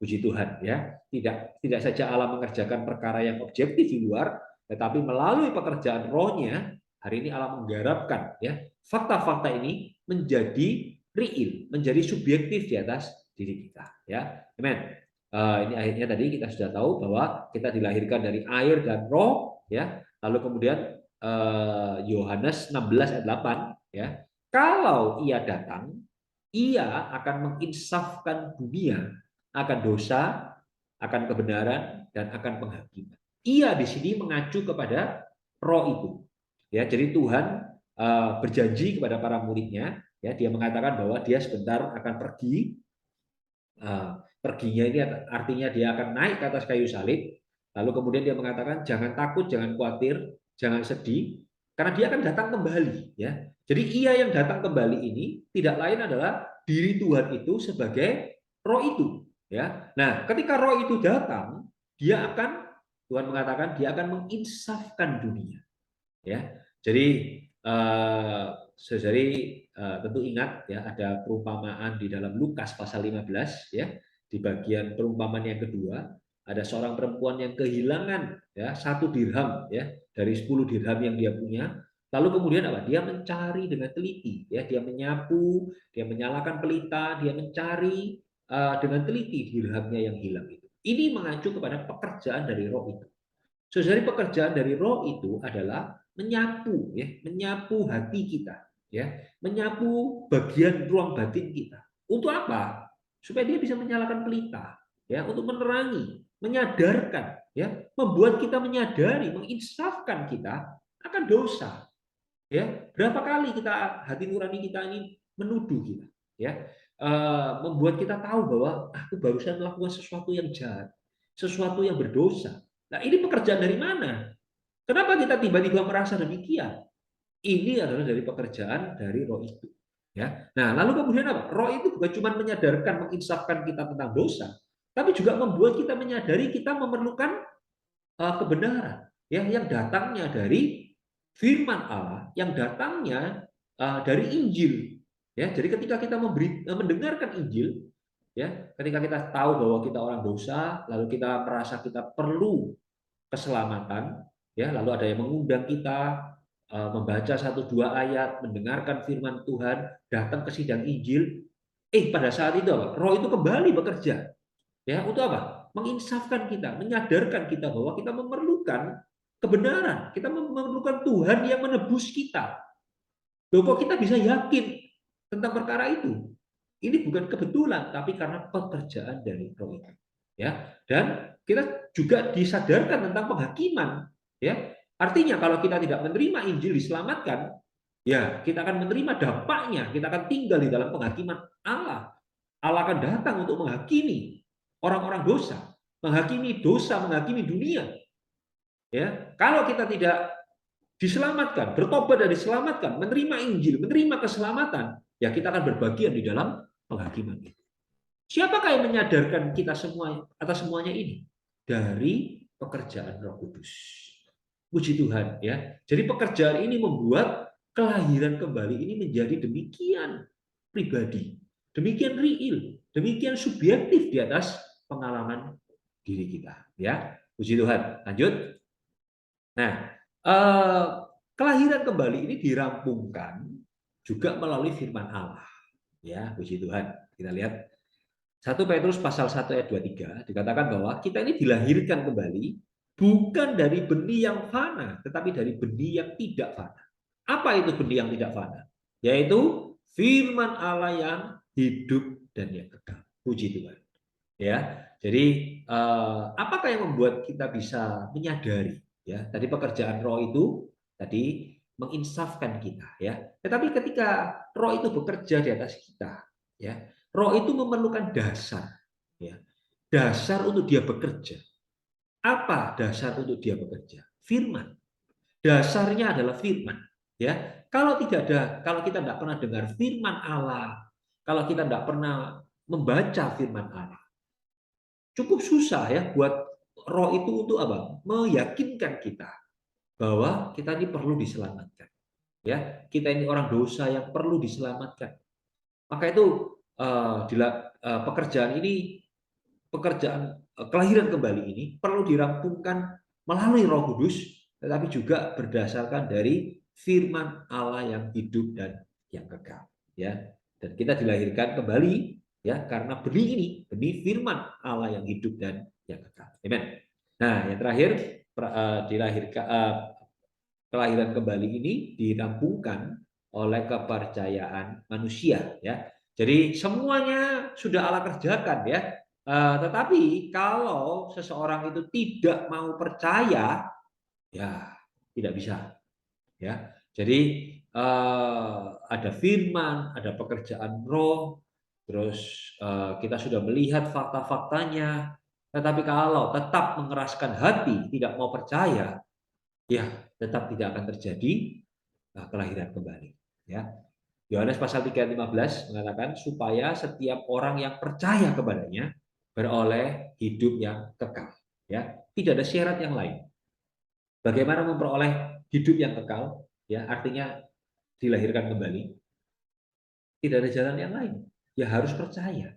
Puji Tuhan, ya. Tidak saja Allah mengerjakan perkara yang objektif di luar, tetapi melalui pekerjaan Roh-Nya, hari ini Allah menggarapkan, ya fakta-fakta ini menjadi real, menjadi subjektif di atas diri kita, ya. Amen. Ini akhirnya tadi kita sudah tahu bahwa kita dilahirkan dari air dan roh, ya. Lalu kemudian Yohanes 16 ayat 8, ya. Kalau ia datang, ia akan menginsafkan dunia akan dosa, akan kebenaran, dan akan penghakiman. Ia di sini mengacu kepada roh itu. Ya, jadi Tuhan berjanji kepada para muridnya, ya, dia mengatakan bahwa dia sebentar akan pergi. Perginya ini artinya dia akan naik ke atas kayu salib, lalu kemudian dia mengatakan jangan takut, jangan khawatir, jangan sedih, karena dia akan datang kembali. Ya, jadi ia yang datang kembali ini tidak lain adalah diri Tuhan itu sebagai roh itu. Ya, nah ketika roh itu datang, Tuhan mengatakan dia akan menginsafkan dunia. Ya, jadi saudari tentu ingat ya ada perumpamaan di dalam Lukas pasal 15 ya. Di bagian perumpamaan yang kedua, ada seorang perempuan yang kehilangan ya 1 dirham ya dari 10 dirham yang dia punya. Lalu kemudian apa? Dia mencari dengan teliti ya, dia menyapu, dia menyalakan pelita, dia mencari dengan teliti dirhamnya yang hilang itu. Ini mengacu kepada pekerjaan dari roh itu. Saudari, pekerjaan dari roh itu adalah menyapu ya, menyapu hati kita ya, menyapu bagian ruang batin kita. Untuk apa? Supaya dia bisa menyalakan pelita, ya, untuk menerangi, menyadarkan, ya, membuat kita menyadari, menginsafkan kita akan dosa, Ya, berapa kali kita hati nurani kita ini menuduh kita, ya, membuat kita tahu bahwa aku barusan melakukan sesuatu yang jahat, sesuatu yang berdosa. Nah, ini pekerjaan dari mana? Kenapa kita tiba-tiba merasa demikian? Ini adalah dari pekerjaan dari roh itu. Ya. Nah, lalu kemudian apa? Roh itu bukan cuma menyadarkan, menginsafkan kita tentang dosa, tapi juga membuat kita menyadari kita memerlukan kebenaran, ya, yang datangnya dari firman Allah, yang datangnya dari Injil. Ya, jadi ketika kita mendengarkan Injil, ya, ketika kita tahu bahwa kita orang dosa, lalu kita merasa kita perlu keselamatan, ya, lalu ada yang mengundang kita membaca satu dua ayat, mendengarkan firman Tuhan, datang ke sidang Injil. Pada saat itu apa? Roh itu kembali bekerja. Ya, untuk apa? Menginsafkan kita, menyadarkan kita bahwa kita memerlukan kebenaran, kita memerlukan Tuhan yang menebus kita. Loh, kok kita bisa yakin tentang perkara itu? Ini bukan kebetulan, tapi karena pekerjaan dari Roh itu. Ya, dan kita juga disadarkan tentang penghakiman. Ya, artinya kalau kita tidak menerima Injil diselamatkan, ya kita akan menerima dampaknya. Kita akan tinggal di dalam penghakiman Allah. Allah akan datang untuk menghakimi orang-orang dosa, menghakimi dosa, menghakimi dunia. Ya, kalau kita tidak diselamatkan, bertobat dan diselamatkan, menerima Injil, menerima keselamatan, ya kita akan berbagian di dalam penghakiman itu. Siapakah yang menyadarkan kita semua atas semuanya ini? Dari pekerjaan Roh Kudus. Puji Tuhan, ya. Jadi pekerjaan ini membuat kelahiran kembali ini menjadi demikian pribadi, demikian real, demikian subjektif di atas pengalaman diri kita, ya. Puji Tuhan. Lanjut. Nah, eh, kelahiran kembali ini dirampungkan juga melalui firman Allah. Ya, puji Tuhan. Kita lihat 1 Petrus pasal 1 ayat 23 dikatakan bahwa kita ini dilahirkan kembali bukan dari benih yang fana, tetapi dari benih yang tidak fana. Apa itu benih yang tidak fana? Yaitu firman Allah yang hidup dan yang kekal. Puji Tuhan. Ya, jadi apakah yang membuat kita bisa menyadari, ya, tadi pekerjaan roh itu tadi menginsafkan kita, ya. Tetapi ketika roh itu bekerja di atas kita, ya, roh itu memerlukan dasar, ya, dasar untuk dia bekerja. Apa dasar untuk dia bekerja? Firman. Dasarnya adalah firman, ya. Kalau kita tidak pernah dengar firman Allah, kalau kita tidak pernah membaca firman Allah, cukup susah ya buat roh itu untuk apa? Meyakinkan kita bahwa kita ini perlu diselamatkan. Ya, kita ini orang dosa yang perlu diselamatkan. Maka itu pekerjaan ini, pekerjaan kelahiran kembali ini perlu dirampungkan melalui Roh Kudus, tetapi juga berdasarkan dari firman Allah yang hidup dan yang kekal. Ya, dan kita dilahirkan kembali, ya, karena benih ini, benih firman Allah yang hidup dan yang kekal. Amen. Nah, yang terakhir kelahiran kembali ini dirampungkan oleh kepercayaan manusia, ya. Jadi semuanya sudah Allah kerjakan, ya. Tetapi kalau seseorang itu tidak mau percaya, ya tidak bisa, ya. Jadi ada firman, ada pekerjaan roh, terus kita sudah melihat fakta-faktanya, tetapi kalau tetap mengeraskan hati, tidak mau percaya, ya tetap tidak akan terjadi kelahiran kembali. Ya, Yohanes pasal 3 ayat 15 mengatakan supaya setiap orang yang percaya kepadanya beroleh hidup yang kekal. Ya, tidak ada syarat yang lain. Bagaimana memperoleh hidup yang kekal? Ya, artinya dilahirkan kembali. Tidak ada jalan yang lain. Ya harus percaya.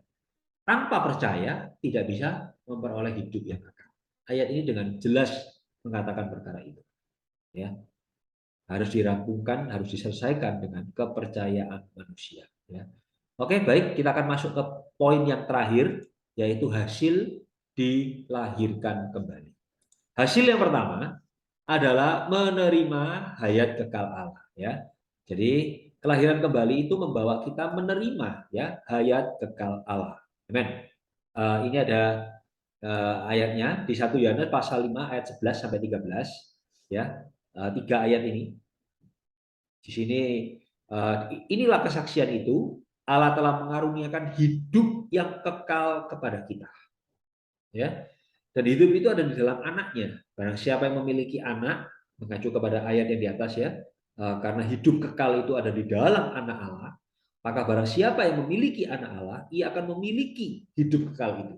Tanpa percaya tidak bisa memperoleh hidup yang kekal. Ayat ini dengan jelas mengatakan perkara itu. Ya, harus dirampungkan, harus diselesaikan dengan kepercayaan manusia. Ya. Oke, baik, kita akan masuk ke poin yang terakhir, yaitu hasil dilahirkan kembali. Hasil yang pertama adalah menerima hayat kekal Allah. Ya, jadi kelahiran kembali itu membawa kita menerima, ya, hayat kekal Allah. Amen. Ini ada ayatnya di 1 Yohanes pasal 5 ayat 11 sampai 13, ya. 3 ayat ini. Di sini inilah kesaksian itu, Allah telah mengaruniakan hidup yang kekal kepada kita. Ya, dan hidup itu ada di dalam anaknya. Barang siapa yang memiliki anak, mengacu kepada ayat yang di atas ya, karena hidup kekal itu ada di dalam anak Allah, maka barang siapa yang memiliki anak Allah, ia akan memiliki hidup kekal itu.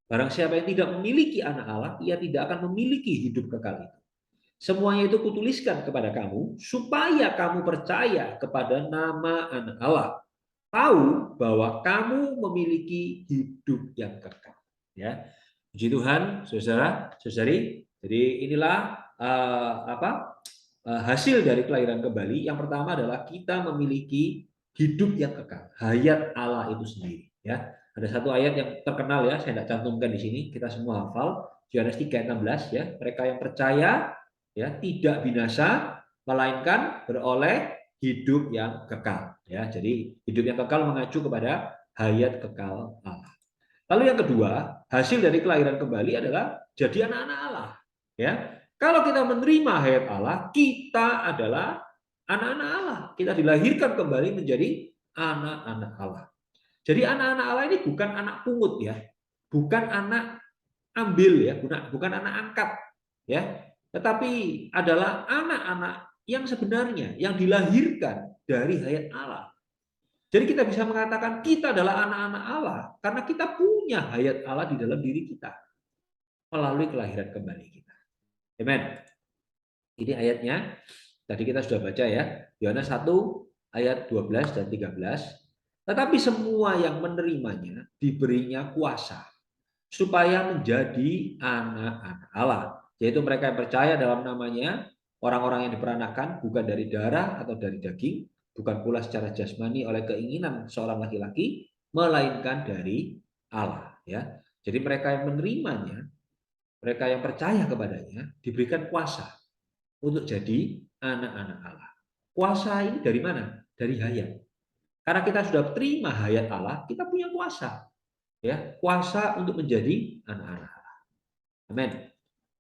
Barang siapa yang tidak memiliki anak Allah, ia tidak akan memiliki hidup kekal itu. Semuanya itu kutuliskan kepada kamu, supaya kamu percaya kepada nama anak Allah. Tahu bahwa kamu memiliki hidup yang kekal. Ya, puji Tuhan, saudara, saudari. Jadi inilah hasil dari kelahiran kembali. Yang pertama adalah kita memiliki hidup yang kekal, hayat Allah itu sendiri. Ya, ada satu ayat yang terkenal ya, saya tidak cantumkan di sini, kita semua hafal. Yohanes 3:16 ya, mereka yang percaya ya tidak binasa, melainkan beroleh hidup yang kekal. Ya, jadi hidup yang kekal mengacu kepada hayat kekal Allah. Lalu yang kedua, hasil dari kelahiran kembali adalah jadi anak-anak Allah. Ya, kalau kita menerima hayat Allah, kita adalah anak-anak Allah. Kita dilahirkan kembali menjadi anak-anak Allah. Jadi anak-anak Allah ini bukan anak pungut ya, bukan anak ambil ya, bukan anak angkat ya, tetapi adalah anak-anak yang sebenarnya yang dilahirkan dari hayat Allah. Jadi kita bisa mengatakan kita adalah anak-anak Allah karena kita punya hayat Allah di dalam diri kita melalui kelahiran kembali kita. Amen. Ini ayatnya tadi kita sudah baca ya, Yohanes 1 ayat 12 dan 13. Tetapi semua yang menerimanya diberinya kuasa supaya menjadi anak-anak Allah, yaitu mereka yang percaya dalam namanya, orang-orang yang diperanakan bukan dari darah atau dari daging, bukan pula secara jasmani oleh keinginan seorang laki-laki, melainkan dari Allah. Ya, jadi mereka yang menerimanya, mereka yang percaya kepadanya, diberikan kuasa untuk jadi anak-anak Allah. Kuasa ini dari mana? Dari hayat. Karena kita sudah terima hayat Allah, kita punya kuasa. Ya, kuasa untuk menjadi anak-anak Allah. Amin.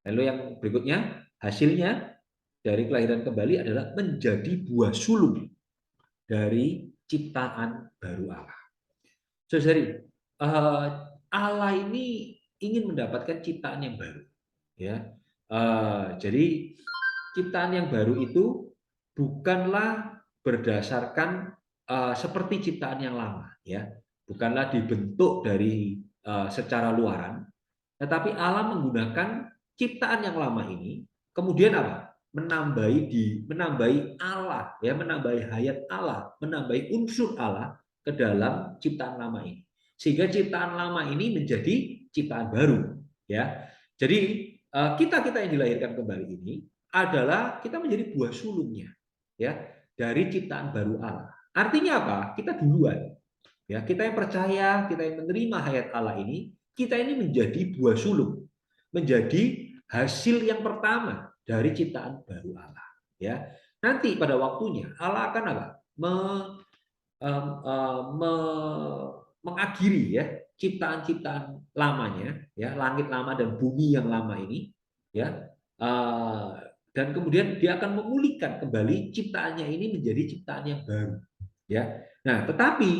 Lalu yang berikutnya, hasilnya dari kelahiran kembali adalah menjadi buah sulung dari ciptaan baru Allah. Saudari, Allah ini ingin mendapatkan ciptaan yang baru. Ya, jadi ciptaan yang baru itu bukanlah berdasarkan seperti ciptaan yang lama, ya, bukanlah dibentuk dari secara luaran, tetapi Allah menggunakan ciptaan yang lama ini, kemudian apa? Menambahi Allah, ya, menambahi hayat Allah, menambahi unsur Allah ke dalam ciptaan lama ini, sehingga ciptaan lama ini menjadi ciptaan baru, ya. Jadi kita yang dilahirkan kembali ini adalah kita menjadi buah sulungnya, ya, dari ciptaan baru Allah. Artinya apa? Kita duluan, ya, kita yang percaya, kita yang menerima hayat Allah ini, kita ini menjadi buah sulung, menjadi hasil yang pertama dari ciptaan baru Allah. Ya, nanti pada waktunya Allah akan apa? Mengakhiri ya ciptaan-ciptaan lamanya, ya, langit lama dan bumi yang lama ini, ya, dan kemudian dia akan memulihkan kembali ciptaannya ini menjadi ciptaan yang baru, ya. Nah, tetapi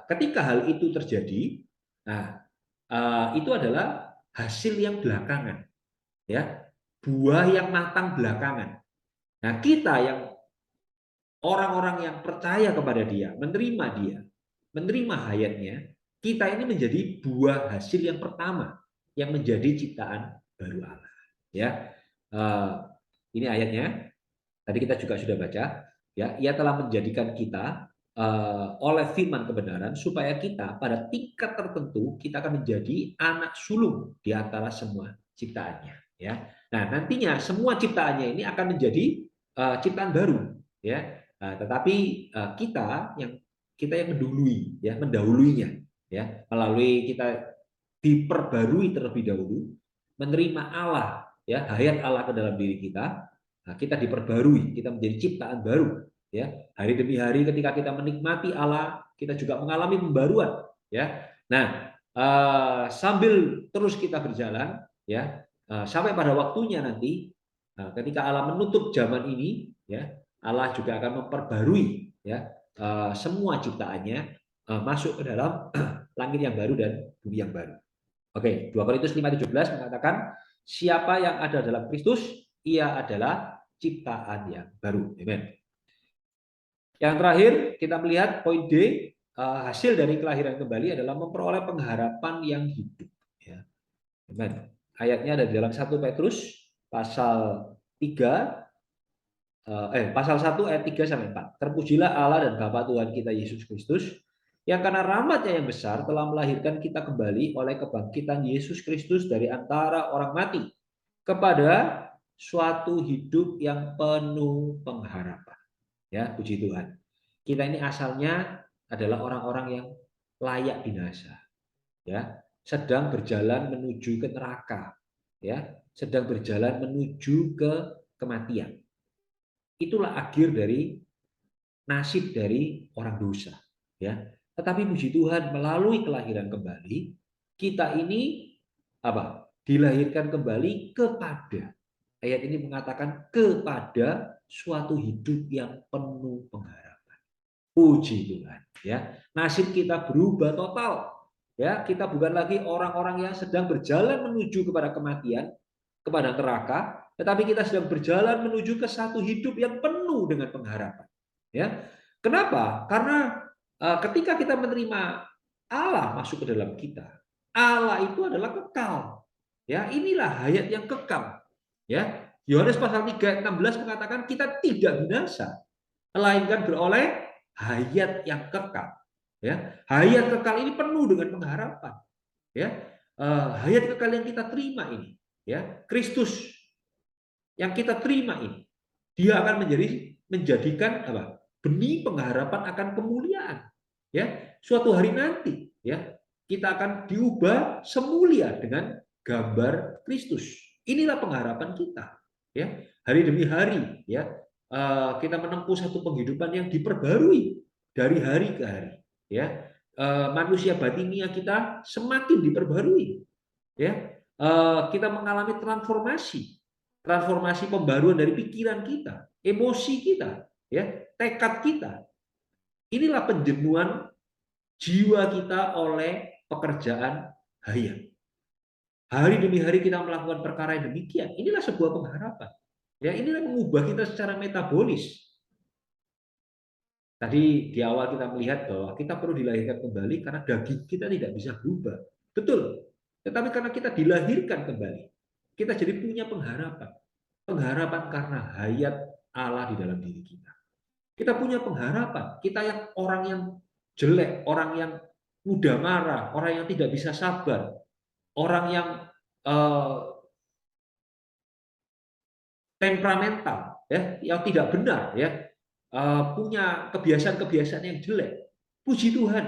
ketika hal itu terjadi, nah, itu adalah hasil yang belakangan, ya, buah yang matang belakangan. Nah, kita yang orang-orang yang percaya kepada dia, menerima hayatnya, kita ini menjadi buah hasil yang pertama yang menjadi ciptaan baru Allah. Ya, ini ayatnya. Tadi kita juga sudah baca. Ya, ia telah menjadikan kita oleh firman kebenaran supaya kita pada tingkat tertentu kita akan menjadi anak sulung di antara semua ciptaannya. Ya, nah nantinya semua ciptaannya ini akan menjadi ciptaan baru. Ya, tetapi kita yang mendahului, ya, mendahuluinya, ya, melalui kita diperbarui terlebih dahulu, menerima Allah, ya, hayat Allah ke dalam diri kita. Nah, kita diperbarui, kita menjadi ciptaan baru, ya. Hari demi hari ketika kita menikmati Allah, kita juga mengalami pembaruan, ya. Nah, sambil terus kita berjalan, ya, sampai pada waktunya nanti, ketika Allah menutup zaman ini, ya, Allah juga akan memperbarui ya semua ciptaannya masuk ke dalam langit yang baru dan bumi yang baru. Oke, 2 Korintus 5:17 mengatakan siapa yang ada dalam Kristus, ia adalah ciptaan yang baru. Amen. Yang terakhir kita melihat poin D, hasil dari kelahiran kembali adalah memperoleh pengharapan yang hidup. Ya. Amen. Ayatnya ada di dalam 1 Petrus pasal 3 pasal 1 ayat 3 sampai 4. Terpujilah Allah dan Bapa Tuhan kita Yesus Kristus yang karena rahmat-Nya yang besar telah melahirkan kita kembali oleh kebangkitan Yesus Kristus dari antara orang mati kepada suatu hidup yang penuh pengharapan. Ya, puji Tuhan. Kita ini asalnya adalah orang-orang yang layak binasa. Ya, sedang berjalan menuju ke neraka. Ya, sedang berjalan menuju ke kematian. Itulah akhir dari nasib dari orang dosa, ya. Tetapi puji Tuhan melalui kelahiran kembali kita ini apa? Dilahirkan kembali kepada, ayat ini mengatakan kepada suatu hidup yang penuh pengharapan. Puji Tuhan, ya. Nasib kita berubah total. Ya, kita bukan lagi orang-orang yang sedang berjalan menuju kepada kematian, kepada neraka, tetapi kita sedang berjalan menuju ke satu hidup yang penuh dengan pengharapan. Ya, kenapa? Karena ketika kita menerima Allah masuk ke dalam kita, Allah itu adalah kekal. Ya, inilah hayat yang kekal. Ya, Yohanes pasal 3 ayat 16 mengatakan kita tidak binasa, melainkan beroleh hayat yang kekal. Ya, hayat kekal ini penuh dengan pengharapan. Ya, hayat kekal yang kita terima ini, ya, Kristus yang kita terima ini, dia akan menjadikan apa? Benih pengharapan akan kemuliaan. Ya, suatu hari nanti, ya, kita akan diubah semulia dengan gambar Kristus. Inilah pengharapan kita. Ya, hari demi hari, ya, kita menempuh satu penghidupan yang diperbarui dari hari ke hari. Ya, manusia batinia kita semakin diperbarui. Ya, kita mengalami transformasi pembaruan dari pikiran kita, emosi kita, ya, tekad kita. Inilah penjenuhan jiwa kita oleh pekerjaan hayat. Hari demi hari kita melakukan perkara yang demikian. Inilah sebuah pengharapan. Ya, inilah mengubah kita secara metabolis. Tadi di awal kita melihat bahwa kita perlu dilahirkan kembali karena daging kita tidak bisa berubah. Betul. Tetapi karena kita dilahirkan kembali, kita jadi punya pengharapan. Pengharapan karena hayat Allah di dalam diri kita. Kita punya pengharapan. Kita yang orang yang jelek, orang yang mudah marah, orang yang tidak bisa sabar, orang yang temperamental, ya, yang tidak benar, ya, punya kebiasaan-kebiasaan yang jelek. Puji Tuhan,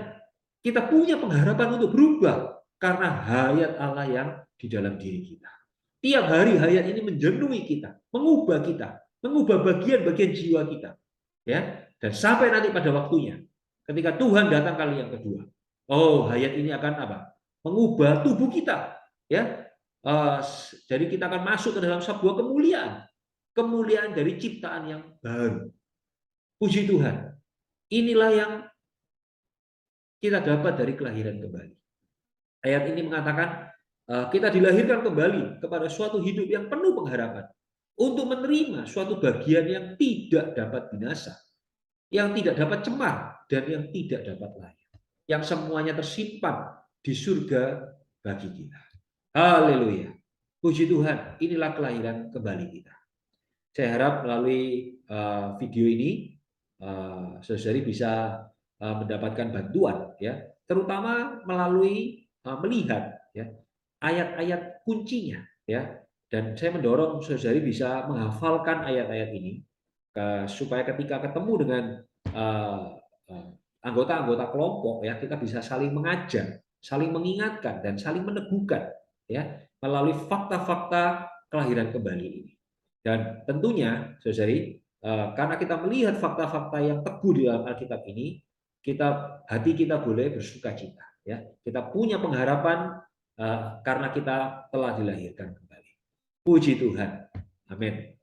kita punya pengharapan untuk berubah karena hayat Allah yang di dalam diri kita. Tiap hari hayat ini menjenuhi kita, mengubah bagian-bagian jiwa kita, ya. Dan sampai nanti pada waktunya, ketika Tuhan datang kali yang kedua, oh, hayat ini akan apa? Mengubah tubuh kita, ya. Jadi kita akan masuk ke dalam sebuah kemuliaan dari ciptaan yang baru. Puji Tuhan. Inilah yang kita dapat dari kelahiran kembali. Ayat ini mengatakan kita dilahirkan kembali kepada suatu hidup yang penuh pengharapan untuk menerima suatu bagian yang tidak dapat binasa, yang tidak dapat cemar, dan yang tidak dapat layak, yang semuanya tersimpan di surga bagi kita. Haleluya. Puji Tuhan, inilah kelahiran kembali kita. Saya harap melalui video ini saudari bisa mendapatkan bantuan, ya, terutama melalui melihat, ya, ayat-ayat kuncinya, ya, dan saya mendorong saudari bisa menghafalkan ayat-ayat ini supaya ketika ketemu dengan anggota-anggota kelompok, ya, kita bisa saling mengajar, saling mengingatkan, dan saling meneguhkan, ya, melalui fakta-fakta kelahiran kembali ini. Dan tentunya, saudari, karena kita melihat fakta-fakta yang teguh di dalam Alkitab ini, hati kita boleh bersukacita. Ya, kita punya pengharapan karena kita telah dilahirkan kembali. Puji Tuhan. Amin.